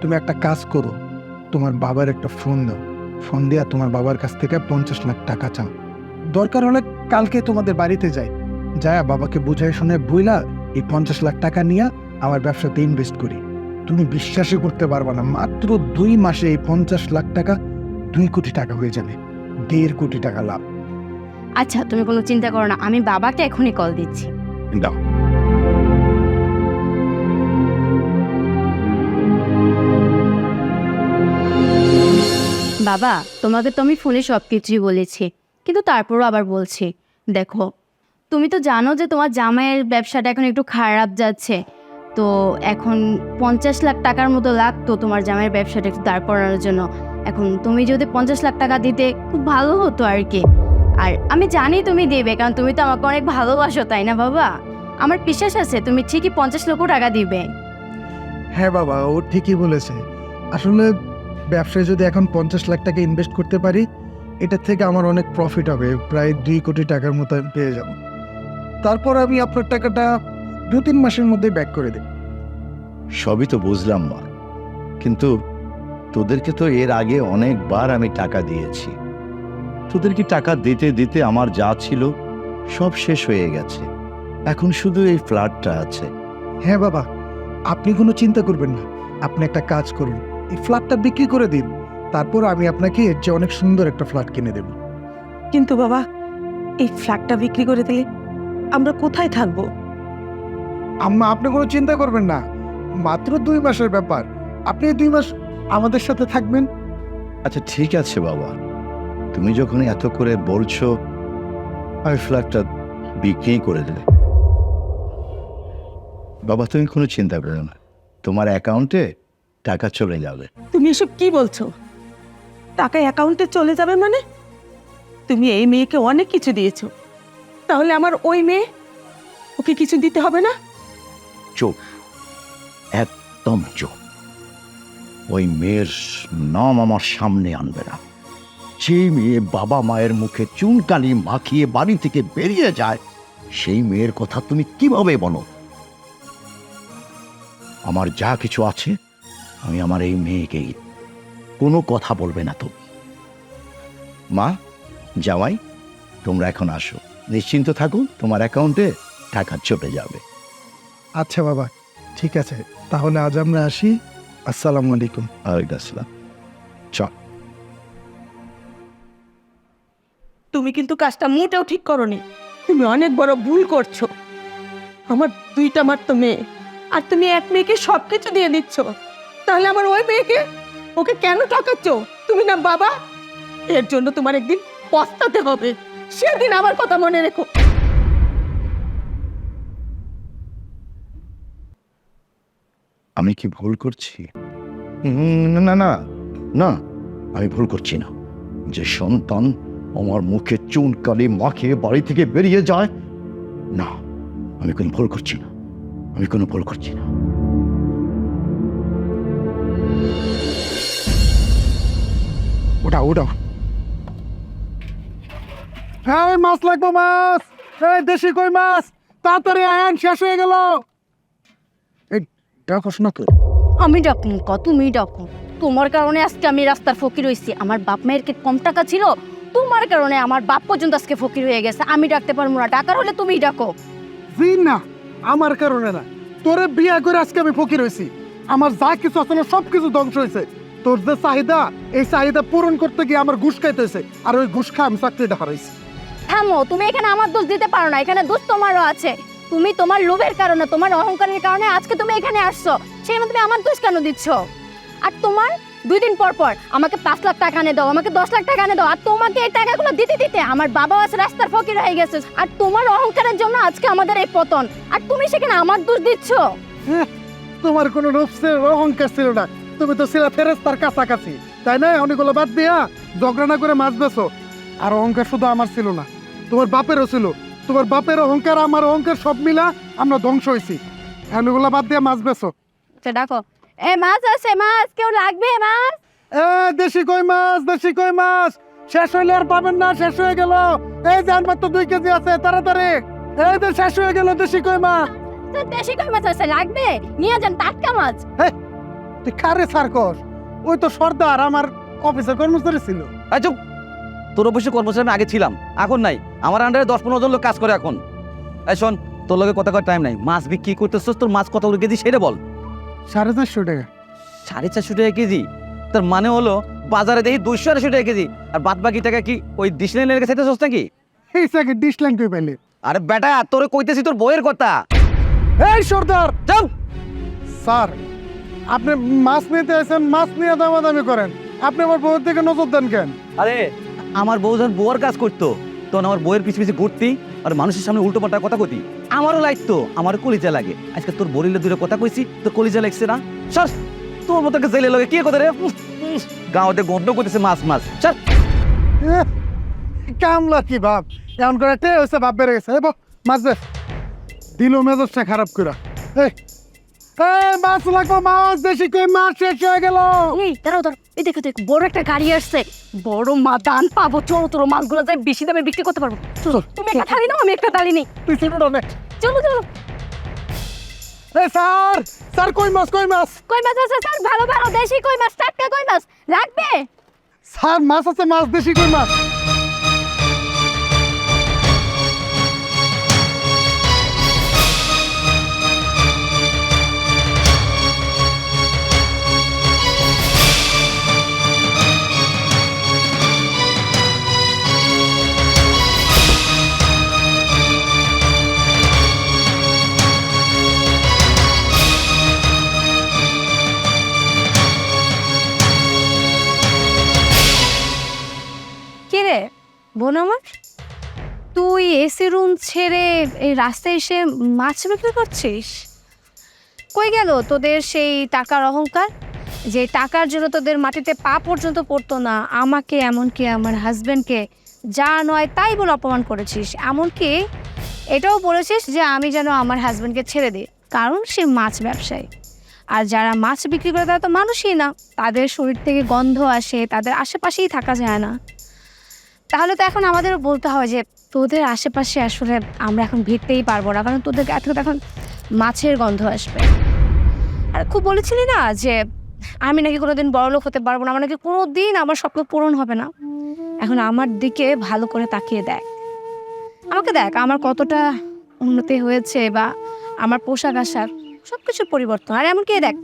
তুমি একটা কাজ করো, তোমার বাবার একটা ফোন দাও, ফোন দিয়া তোমার বাবার কাছ থেকে 50 লাখ টাকা চাও। দরকার হলে কালকে তোমাদের বাড়িতে যাই, যায় বাবাকে বুঝাই শুনে বইলা এই 50 লাখ টাকা নিয়ে আমার ব্যবসাতে ইনভেস্ট করি। তুমি বিশ্বাসই করতে পারবা না, মাত্র 2 মাসে এই 50 লাখ টাকা 2 কোটি টাকা হয়ে যাবে, 1.5 কোটি টাকা লাভ। আচ্ছা, তুমি কোনো চিন্তা করো না, আমি বাবাকে এখনই কল দিচ্ছি। দাও। বাবা, তোমাকে তো আমি ফোনে সব কিছুই বলেছি, কিন্তু তারপরও আবার বলছি, দেখো তুমি তো জানো যে তোমার জামাইয়ের ব্যবসাটা এখন একটু খারাপ যাচ্ছে, তো এখন 50 লাখ টাকার মতো লাগতো তোমার জামাইয়ের ব্যবসাটা একটু দাঁড় করানোর জন্য। এখন তুমি যদি 50 লাখ টাকা দিতে খুব ভালো হতো আর কি। আর আমি জানি তুমি দেবে, কারণ তুমি তো আমাকে অনেক ভালোবাসো, তাই না বাবা? আমার বিশ্বাস আছে তুমি ঠিকই 50 লক্ষ টাকা দিবে। হ্যাঁ বাবা, ও ঠিকই বলেছে। আসলে ব্যবসায় যদি এখন 50 লাখ টাকা ইনভেস্ট করতে পারি এটার থেকে আমার অনেক প্রফিট হবে, প্রায় 2 কোটি টাকার মতো আমি পেয়ে যাব। তারপর আমি আপনার টাকাটা 2-3 মাসের মধ্যে ব্যাক করে দেব। সবই তো বুঝলাম মা, কিন্তু তোদেরকে তো এর আগে অনেকবার আমি টাকা দিয়েছি। তোদেরকে টাকা দিতে দিতে আমার যা ছিল সব শেষ হয়ে গেছে। এখন শুধু এই ফ্ল্যাটটা আছে। হ্যাঁ বাবা, আপনি কোনো চিন্তা করবেন না। আপনি একটা কাজ করুন, এই ফ্ল্যাটটা বিক্রি করে দিন, তারপর আমি আপনাকে এর চেয়ে অনেক সুন্দর একটা ফ্ল্যাট কিনে দেব। কিন্তু বাবা, এই ফ্ল্যাটটা বিক্রি করে দিলে আমরা কোথায় থাকবো? আম্মা, আপনি কোনো চিন্তা করবেন না, মাত্র 2 মাসের ব্যাপার। আপনি এই 2 মাস আমাদের সাথে থাকবেন। আচ্ছা ঠিক আছে বাবা, তুমি যখন এত করে বলছো, আমি ফ্ল্যাটটা বিক্রি করে দেবে। বাবা তুমি কোনো চিন্তা করো না, তোমার অ্যাকাউন্টে টাকা চলে যাবে। তুমি এসব কি বলছো? টাকা অ্যাকাউন্টে চলে যাবে মানে? তুমি এই মেয়েকে অনেক কিছু দিয়েছো, তাহলে আমার ওই মেয়ে, ওকে কিছু দিতে হবে না? চুপ, একদম চুপ। ওই মেয়ের নাম আমার সামনে আনবে না। যে মেয়ে বাবা মায়ের মুখে চুনকালি মাখিয়ে বাড়ি থেকে বেরিয়ে যায়, সেই মেয়ের কথা তুমি কিভাবে বলো? আমার যা কিছু আছে আমি আমার এই মেয়েকেই, কোনো কথা বলবে না তুমি। মা, জামাই, তোমরা এখন আসো, নিশ্চিন্ত থাকো, তোমার অ্যাকাউন্টে টাকা চলে যাবে। আচ্ছা বাবা, ঠিক আছে, তাহলে আজ আমরা আসি। আসসালামু আলাইকুম। ওয়ালাইকুম আসসালাম। চল। তুমি কিন্তু কাজটা মোটেও ঠিক করোনি। তুমি অনেক বড় ভুল করছো। আমার 2টা মাত্র মেয়ে, আর তুমি এক মেয়েকে সবকিছু দিয়ে দিচ্ছ। তাহলে আমার ওই মেয়েকে, ওকে কেন ঠকাচ্ছ? তুমি না বাবা, এর জন্য তোমার একদিন পস্তাতে হবে। সেদিন আমার কথা মনে রেখো। আমি কি ভুল করছি? না না না না, আমি ভুল করছি না। যে সন্তান আমার মুখে চুনকালি মাখিয়ে বাড়ি থেকে বেরিয়ে যায়, না, আমি কোনো ভুল করছি না, আমি কোনো ভুল করছি না। ওটাও ওটাও। হ্যাঁ, মাছ লাগবো, মাছ। এই দেশি কই মাছ, তাড়াতাড়ি আয়ন, শেষ হয়ে গেল। এই ডাকস না তো। আমি ডাকুন ক, তুমি ডাকুন। তোমার কারণে আজকে আমি রাস্তার ফকির হয়েছি। আমার বাপ মায়ের কি কম টাকা ছিল? তোমার কারণে আমার বাপ পর্যন্ত আজকে ফকির হয়ে গেছে। আমি ডাকতে পারবো না, টাকার হলে তুমিই ডাকো। জি না, আমার কারণে না, তোরে বিয়া করে আজকে আমি ফকির হয়েছি। আমার যা কিছু আসলে সব কিছু ধ্বংস হয়েছে। তোর যে চাহিদা, এই চাহিদা পূরণ করতে গিয়ে আমার ঘুষ খাইতে হয়েছে, আর ওই ঘুষ খাই আমি চাকরিটা হারাইছি। থামো, তুমি এখানে আমার দোষ দিতে পারো না, এখানে দোষ তোমারও আছে। তুমি তোমার লোভের কারণে, তোমার অহংকারের কারণে আজকে তুমি এখানে আসছো, সেখানে তুমি আমার দোষ কেন দিচ্ছ? আর তোমার 2 দিন পর পর আমাকে 5 লাখ টাকা এনে দাও, আমাকে 10 লাখ টাকা এনে দাও, আর তোমাকে এই টাকাগুলো দিতে দিতে আমার বাবাও আছে রাস্তার ফকির হয়ে গেছে। আর তোমার অহংকারের জন্য আজকে আমাদের এই পতন, আর তুমি সেখানে আমার দোষ দিচ্ছ। তোমার কোনো রূপসের অহংকার ছিল না, তুমি তো ছিল ফেরেশতার কাছাকাছি, তাই না? অনেকগুলো বাদ দিয়া ঝগড়া না করে মাছ বেছো। আর অহংকার শুধু আমার ছিল না, তোমার বাপেরও ছিল। তোমার বাপের অহংকার, আমার অহংকার সব মিলা আমরা ধ্বংস হয়েছি। এগুলো বাদ দিয়ে মাছ বেছো। ডাকো, এ মাছ আছে, মাছ কেউ লাগবে? মাছ, এ দেশি কই মাছ, দেশি কই মাছ শেষ হইলে আর পাবেন না, শেষ হয়ে গেল। এই যে মাত্র 2 কেজি আছে, তাড়াতাড়ি। এই যে শেষ হয়ে গেল দেশি কই মাছ। দেশি কই মাছ আছে, লাগবে? নিয়ে যান, টাটকা মাছ। তুই কারে সার্কস? ওই তো সর্দার আমার অফিসের কর্মচারী ছিল। চুপ, তোর অবশ্যই কর্মচারী আমি আগে ছিলাম, এখন নাই। আমার আন্ডারে 10-15 জন লোক কাজ করে এখন। এই শোন, তোর লগে কথা কয় টাইম নাই। মাছ বিক্রি করতেছস, তোর মাছ কত করে কেজি সেটা বল। 450 টাকা। 450 টাকা কেজি? তার মানে হলো বাজারে দেখি 200-250 টাকা কেজি, আর বাদ বাকি টাকা কি ওই ডিসলাইনের কাছে চাইতেছস নাকি? এই সাকে ডিশ লাইন কই পাইলে? আরে বেটা, তোরে কইতেছি তোর বইয়ের কথা। এই সর্দার, চুপ। স্যার, আপনি মাছ নিতে আসেন, মাছ নিয়ে দামাদামি করেন, আপনি আমার বউয়ের দিকে নজর দেন কেন? আরে আমার বউ যখন বউয়ের কাজ করতো, তখন আমার বউয়ের পিছে পিছে ঘুরতি আর মানুষের সামনে উল্টো পাল্টা কথা কইতি। আমারও লাগতো, আমারও কলিজা লাগে। আজকে তোর বরিলে 2টা কথা কইছি, তোর কলিজা লাগছে না? সর, তোর মতো একটা জেলে লগে কি কথা রে? গাঁওতে গন্ধ করতেছে মাছ মাছ। সর। কামলা কি ভাব, এমন করে টে হয়েছে, ভাব বেড়ে গেছে। মাছ দে, দিল মেজাজটা খারাপ করে। এই মাছ লাগবো, মাছ, দেশি কই মাছ শেষ হয়ে গেল। এই দাঁড়াও দাঁড়াও, এই দেখো দেখ, বড় একটা গাড়ি আসছে, বড় দান পাবো। চলো তোর মাছগুলো যাই বেশি দামে বিক্রি করতে পারবো। চলো, তুমি একটা থালি নাও, আমি একটা থালি নেই। তুই ছোট না চলো চলো। স্যার স্যার কই মাছ কই মাছ কই মাছ আছে স্যার? ভালো ভালো দেশি কই মাছ, টাটকা কই মাছ লাগবে? স্যার মাছ আছে, মাছ দেশি কই মাছ। কে রে বোন আমার, তুই এসি রুম ছেড়ে এই রাস্তায় এসে মাছ বিক্রি করছিস? কই গেল তোদের সেই টাকার অহংকার, যে টাকার জন্য তোদের মাটিতে পা পর্যন্ত পড়তো না? আমাকে, এমনকি আমার হাজবেন্ডকে যা নয় তাই বলে অপমান করেছিস। এমনকি এটাও বলেছিস যে আমি যেন আমার হাজবেন্ডকে ছেড়ে দিই, কারণ সে মাছ ব্যবসায়ী। আর যারা মাছ বিক্রি করে তারা তো মানুষই না, তাদের শরীর থেকে গন্ধ আসে, তাদের আশেপাশেই থাকা যায় না। তাহলে তো এখন আমাদেরও বলতে হয় যে তোদের আশেপাশে আসলে আমরা এখন ভিড়তেই পারবো না, কারণ তোদের গা থেকে তো এখন মাছের গন্ধ আসবে। আর খুব বলেছিলি না যে আমি নাকি কোনোদিন বড়লোক হতে পারবো না, আমার নাকি কোনোদিন আমার স্বপ্ন পূরণ হবে না। এখন আমার দিকে ভালো করে তাকিয়ে দেখ, আমাকে দেখ আমার কতটা উন্নতি হয়েছে, বা আমার পোশাক আশাক সব কিছু পরিবর্তন। আর এমনকি দেখ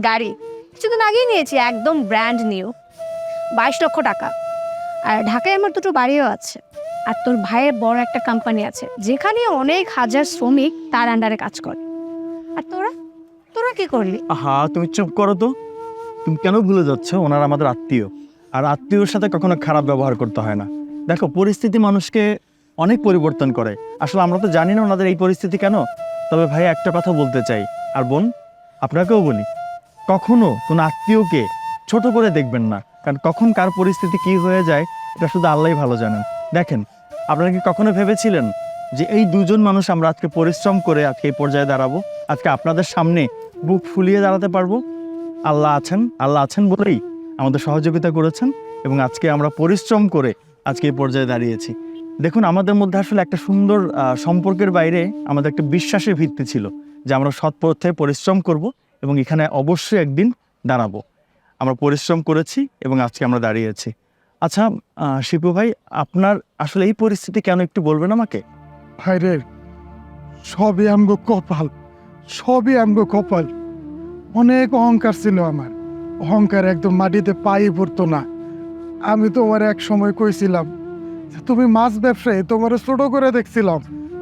গাড়ি কিছুদিন আগেই নিয়েছি, একদম ব্র্যান্ড নিউ, 22 লক্ষ টাকা। আর ঢাকায় আমার দুটো বাড়িও আছে। আর তোর ভাইয়ের বড় একটা কোম্পানি আছে, যেখানে অনেক হাজার শ্রমিক তার আন্ডারে কাজ করে। আর তোরা তোরা কি করলি? আহা, তুমি চুপ করো তো। তুমি কেন ভুলে যাচ্ছ ওনারা আমাদের আত্মীয়, আর আত্মীয়র সাথে কখনো খারাপ ব্যবহার করতে হয় না। দেখো, পরিস্থিতি মানুষকে অনেক পরিবর্তন করে। আসলে আমরা তো জানি না ওনাদের এই পরিস্থিতি কেন। তবে ভাই একটা কথা বলতে চাই, আর বোন আপনাকেও বলি, কখনো কোনো আত্মীয়কে ছোট করে দেখবেন না, কারণ কখন কার পরিস্থিতি কি হয়ে যায় এটা শুধু আল্লাহই ভালো জানেন। দেখেন, আপনারা কি কখনো ভেবেছিলেন যে এই দুজন মানুষ আমরা আজকে পরিশ্রম করে আজকে এই পর্যায়ে দাঁড়াবো, আজকে আপনাদের সামনে বুক ফুলিয়ে দাঁড়াতে পারবো? আল্লাহ আছেন বলেই আমাদের সহযোগিতা করেছেন, এবং আজকে আমরা পরিশ্রম করে আজকে এই পর্যায়ে দাঁড়িয়েছি। দেখুন, আমাদের মধ্যে আসলে একটা সুন্দর সম্পর্কের বাইরে আমাদের একটা বিশ্বাসের ভিত্তি ছিল যে আমরা সৎ পথে পরিশ্রম করব এবং এখানে অবশ্যই একদিন দাঁড়াবো। আমরা পরিশ্রম করেছি এবং আজকে আমরা দাঁড়িয়েছি। আচ্ছা শিপু ভাই, আপনার আসলে এই পরিস্থিতি কেন একটু বলবেন আমাকে? ভাইরে, সবই আমগো কপাল, সবই আমগো কপাল। অনেক অহংকার ছিল আমার, অহংকার একদম মাটিতে পাই পড়তো না। আমি তোমার এক সময় কইছিলাম যে তুমি মাছ ব্যবসায়ী, তোমার ছোট করে দেখছিলাম,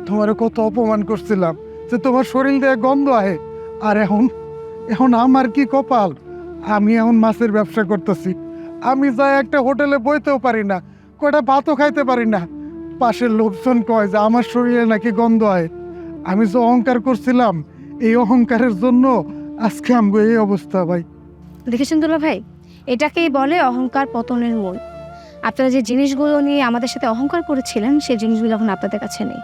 তোমার কত অপমান করছিলাম যে তোমার শরীর দিয়ে গন্ধ আহে। আর এখন আমার কি কপাল, আমি এখন মাছের ব্যবসা করতেছি। আমি যাই একটা হোটেলে বইতেও পারি না, কয়টা ভাতও খাইতে পারি না। পাশের লোকজন কয় যে আমার শরীরে নাকি গন্ধ হয়। আমি যে অহংকার করছিলাম, এই অহংকারের জন্য আজকে আমগো এই অবস্থা। ভাই দেখেছেন দুলা ভাই, এটাকেই বলে অহংকার পতনের মূল। আপনারা যে জিনিসগুলো নিয়ে আমাদের সাথে অহংকার করেছিলেন, সেই জিনিসগুলো এখন আপনাদের কাছে নেই।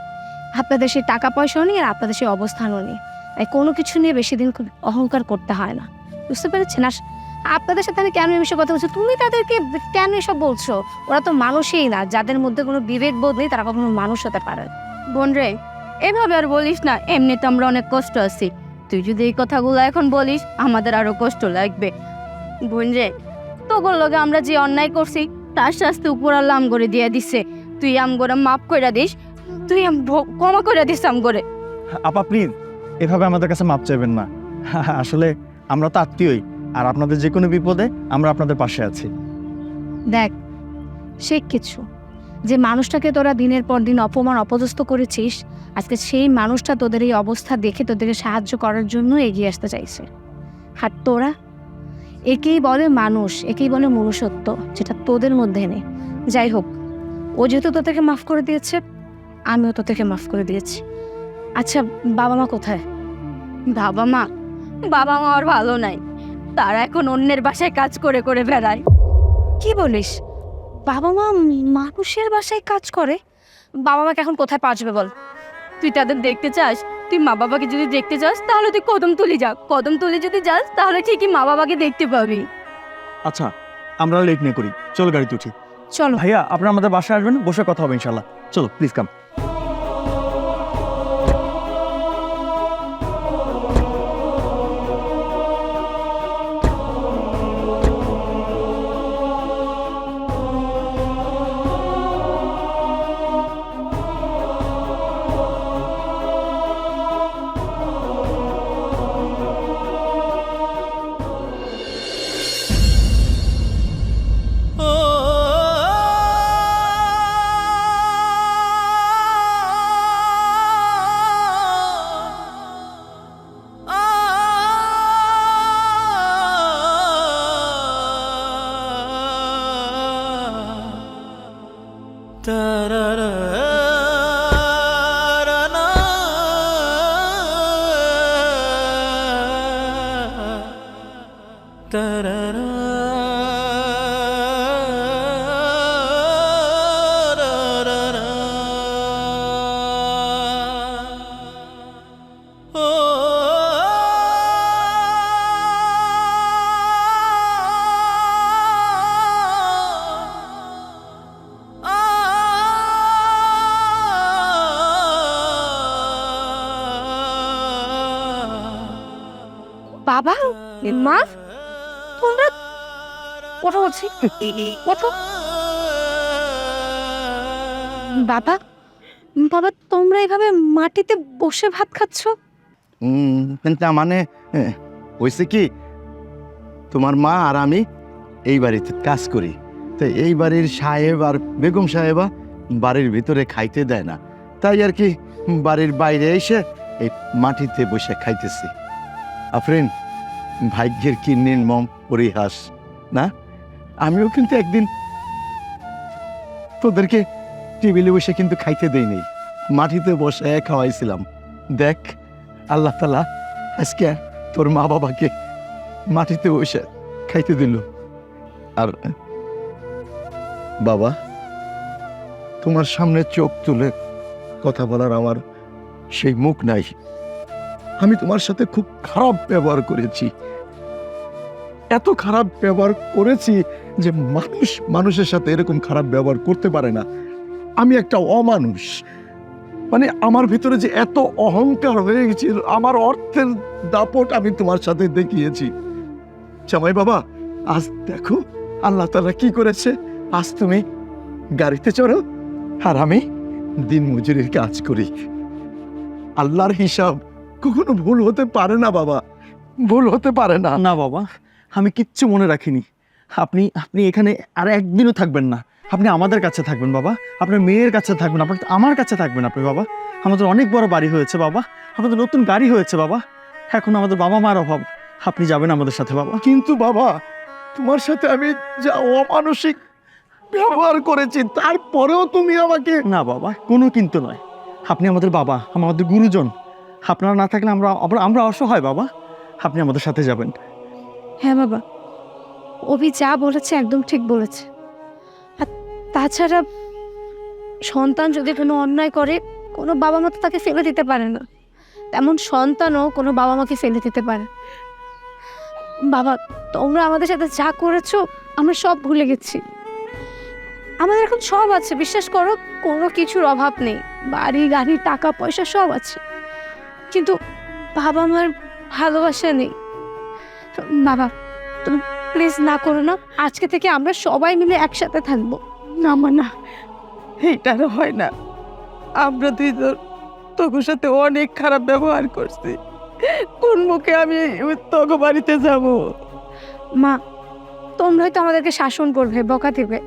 আপনাদের সেই টাকা পয়সাও নেই, আর আপনাদের সেই অবস্থানও নেই। তাই কোনো কিছু নিয়ে বেশি দিন অহংকার করতে হয় না, বুঝতে পেরেছেন? আর আপনাদের সাথে আমি কেন এসব কথা বলছি, তুমি তাদেরকে কেন এসব বলছো? ওরা তো মানুষই না, যাদের মধ্যে কোনো বিবেক বোধ নেই তারা কখনো মানুষ হতে পারে। বোন রে, এভাবে আর বলিস না, এমনি তো আমরা অনেক কষ্ট আছি। তুই যদি এই কথাগুলো এখন বলিস আমাদের আরো কষ্ট লাগবে। বোন রে, তোর লগে আমরা যে অন্যায় করছি তার শাস্তি উপর আল্লাহ আমগরে দিয়ে দিছে। তুই আমগরে মাফ কইরা দিস, তুই ক্ষমা কইরা দিস আমগরে। আপা প্লিজ এভাবে আমাদের কাছে মাপ চাইবেন না। আসলে আমরা তো আত্মীয়ই, আর আপনাদের যে কোনো বিপদে আমরা আপনাদের পাশে আছি। দেখ, সে কিছু যে মানুষটাকে তোরা দিনের পর দিন অপমান অপদস্থ করেছিস, আজকে সেই মানুষটা তোদের এই অবস্থা দেখে তোদেরকে সাহায্য করার জন্য এগিয়ে আসতে চাইছে। আর তোরা একেই বলে মানুষ, একেই বলে মনুষ্যত্ব, যেটা তোদের মধ্যে নেই। যাই হোক, ও যেহেতু তোদেরকে মাফ করে দিয়েছে, আমিও তোদেরকে মাফ করে দিয়েছি। আচ্ছা, বাবা মা কোথায়? বাবা মা আর ভালো নাই, তারা এখন অন্যের বাসায় কাজ করে করে বেড়ায়। কি বলিস? বাবা মা মানুষের বাসায় কাজ করে? বাবা মাকে এখন কোথায় পাওয়া যাবে বল? তুই তাদের দেখতে চাস? তুই মা বাবাকে যদি দেখতে চাস তাহলে তুই কদমতলি যা। কদমতলি যদি যাস তাহলে ঠিকই মা বাবাকে দেখতে পাবি। আচ্ছা, আমরা লেট নিয়ে করি, চলো গাড়িতে উঠি। চলো। ভাইয়া আপনারা আমাদের বাসায় আসবেন, বসে কথা হবে ইনশাল্লাহ। চলো প্লিজ কাম। বাবা, মা, তোমরা ওঠো বলছি, ওঠো। বাবা, বাবা তোমরা এভাবে মাটিতে বসে ভাত খাচ্ছ? না মানে হয়েছে কি, তোমার মা আর আমি এই বাড়িতে কাজ করি, তো এই বাড়ির সাহেব আর বেগম সাহেবা বাড়ির ভিতরে খাইতে দেয় না, তাই আর কি বাড়ির বাইরে এসে এই মাটিতে বসে খাইতেছি। আফরিন, ভাগ্যের কি নির্মম পরিহাস না? আমিও কিন্তু একদিন তোদেরকে টেবিলে বসে কিন্তু খাইতে দেই নেই, মাটিতে বসে খাওয়াইছিলাম। দেখ আল্লাহ তাআলা আজকে তোর মা বাবাকে মাটিতে বসে খাইতে দিল। আর বাবা, তোমার সামনে চোখ তুলে কথা বলার আমার সেই মুখ নাই। আমি তোমার সাথে খুব খারাপ ব্যবহার করেছি, এত খারাপ ব্যবহার করেছি যে মানুষ মানুষের সাথে এরকম খারাপ ব্যবহার করতে পারে না। আমি একটা অমানুষ, মানে আমার ভিতরে যে এত অহংকার হয়ে গেছে, আমার অর্থের দাপট আমি তোমার সাথে দেখিয়েছি। জামাই বাবা, আজ দেখো আল্লাহ তাআলা কি করেছে, আজ তুমি গাড়িতে চড়ো আর আমি দিন মজুরির কাজ করি। আল্লাহর হিসাব কখনো ভুল হতে পারে না বাবা, ভুল হতে পারে না। না বাবা, আমি কিচ্ছু মনে রাখিনি। আপনি আপনি এখানে আর একদিনও থাকবেন না, আপনি আমাদের কাছে থাকবেন বাবা, আপনার মেয়ের কাছে থাকবেন, আপনার আমার কাছে থাকবেন আপনি বাবা। আমাদের অনেক বড় বাড়ি হয়েছে বাবা, আমাদের নতুন গাড়ি হয়েছে বাবা, এখন আমাদের বাবা মার অভাব, আপনি যাবেন আমাদের সাথে বাবা। কিন্তু বাবা, তোমার সাথে আমি যা অমানসিক ব্যবহার করেছি তারপরেও তুমি আমাকে। না বাবা, কোনো কিন্তু নয়, আপনি আমাদের বাবা, আমাদের গুরুজন, আপনারা না থাকলে আমরা অসহায় বাবা, আপনি আমাদের সাথে যাবেন। হ্যাঁ বাবা, অভি যা বলেছে একদম ঠিক বলেছে। আর তাছাড়া সন্তান যদি কোনো অন্যায় করে, কোনো বাবা মা তো তাকে ফেলে দিতে পারে না, তেমন সন্তানও কোনো বাবা মাকে ফেলে দিতে পারে। বাবা, তোমরা আমাদের সাথে যা করেছো আমরা সব ভুলে গেছি। আমাদের এখন সব আছে, বিশ্বাস করো, কোনো কিছুর অভাব নেই, বাড়ি গাড়ি টাকা পয়সা সব আছে, কিন্তু বাবা মার ভালোবাসা নেই। বাবা তুমি প্লিজ না করো না, আজকে থেকে আমরা সবাই মিলে একসাথে থাকবো। না মা না, এইটা আর হয় না। আমরা দুইজন তোর সাথে অনেক খারাপ ব্যবহার করছি, কোন মুখে আমি তোকে বাড়িতে যাব? মা, তোমরাই তো আমাদেরকে শাসন করবে, বকা দিবে,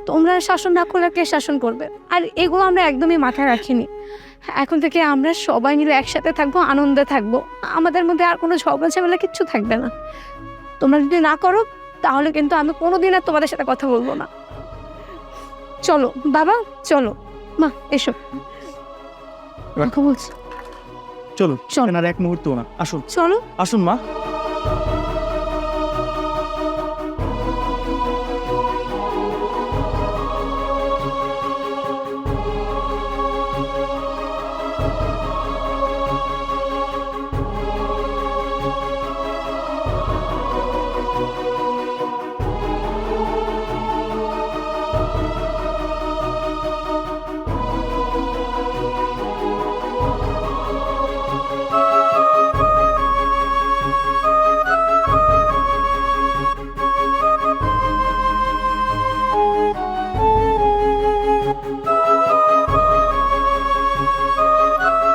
তোমরা শাসন না করলে কে শাসন করবে? আর এগুলো আমরা একদমই মাথায় রাখিনি। এখন থেকে আমরা সবাই মিলে একসাথে থাকবো, আনন্দে থাকবো, আমাদের মধ্যে আর কোনো ঝগড়া ঝামেলা কিচ্ছু থাকবে না। তোমরা যদি না করো তাহলে কিন্তু আমি কোনোদিন আর তোমাদের সাথে কথা বলবো না। চলো বাবা, চলো। মা এসো, কথা বলছি। চলো চলো। আর এক মুহূর্ত না, আসুন চলো। আসুন মা।